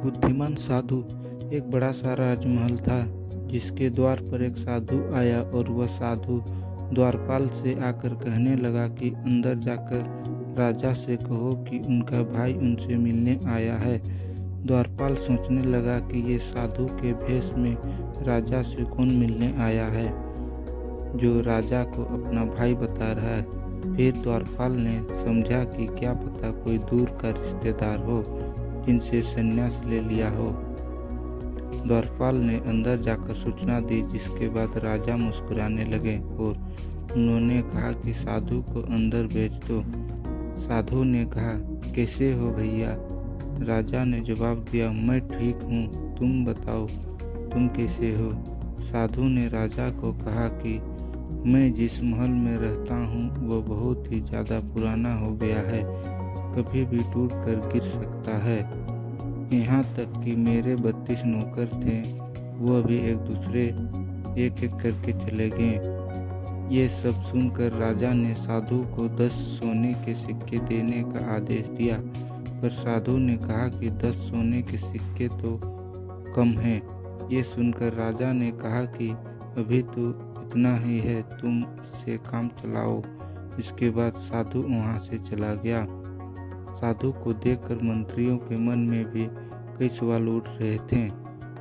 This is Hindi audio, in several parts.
बुद्धिमान साधु। एक बड़ा सा राजमहल था जिसके द्वार पर एक साधु आया और वह साधु द्वारपाल से आकर कहने लगा कि अंदर जाकर राजा से कहो कि उनका भाई उनसे मिलने आया है। द्वारपाल सोचने लगा कि ये साधु के भेष में राजा से कौन मिलने आया है जो राजा को अपना भाई बता रहा है। फिर द्वारपाल ने समझा कि क्या पता कोई दूर का रिश्तेदार हो जिनसे संन्यास ले लिया हो। द्वारपाल ने अंदर जाकर सूचना दी, जिसके बाद राजा मुस्कुराने लगे और उन्होंने कहा कि साधु को अंदर भेज दो। साधु ने कहा, कैसे हो भैया? राजा ने जवाब दिया, मैं ठीक हूँ, तुम बताओ तुम कैसे हो? साधु ने राजा को कहा कि मैं जिस महल में रहता हूँ वो बहुत ही ज़्यादा पुराना हो गया है, कभी भी टूट कर गिर सकता है। यहाँ तक कि मेरे 32 नौकर थे, वो भी एक एक करके चले गए। ये सब सुनकर राजा ने साधु को 10 सोने के सिक्के देने का आदेश दिया, पर साधु ने कहा कि 10 सोने के सिक्के तो कम हैं। ये सुनकर राजा ने कहा कि अभी तो इतना ही है, तुम इससे काम चलाओ। इसके बाद साधु वहाँ से चला गया। साधु को देखकर मंत्रियों के मन में भी कई सवाल उठ रहे थे।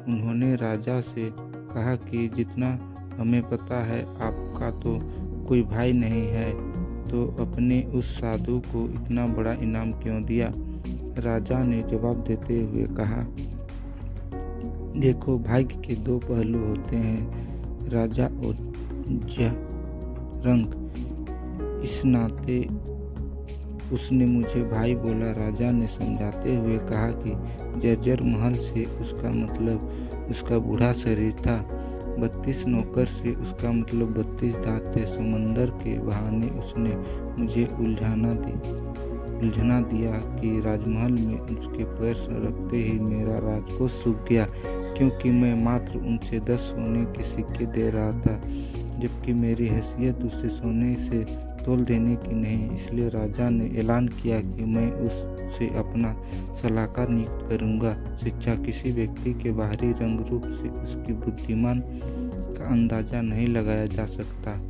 उन्होंने राजा से कहा कि जितना हमें पता है आपका तो कोई भाई नहीं है, तो अपने उस साधु को इतना बड़ा इनाम क्यों दिया? राजा ने जवाब देते हुए कहा, देखो, भाग्य के 2 पहलू होते हैं, राजा और रंग। इस नाते उसने मुझे भाई बोला। राजा ने समझाते हुए कहा कि जर्जर महल से उसका मतलब उसका बूढ़ा शरीर था, 32 नौकर से उसका मतलब 32 दांत थे। समंदर के बहाने उसने मुझे उलझना दिया कि राजमहल में उसके पैर रखते ही मेरा राजकोष सूख गया, क्योंकि मैं मात्र उनसे 10 सोने के सिक्के दे रहा था, जबकि मेरी हैसियत उससे सोने से तोल देने की नहीं। इसलिए राजा ने ऐलान किया कि मैं उससे अपना सलाहकार नियुक्त करूंगा। शिक्षा किसी व्यक्ति के बाहरी रंग रूप से उसकी बुद्धिमान का अंदाजा नहीं लगाया जा सकता।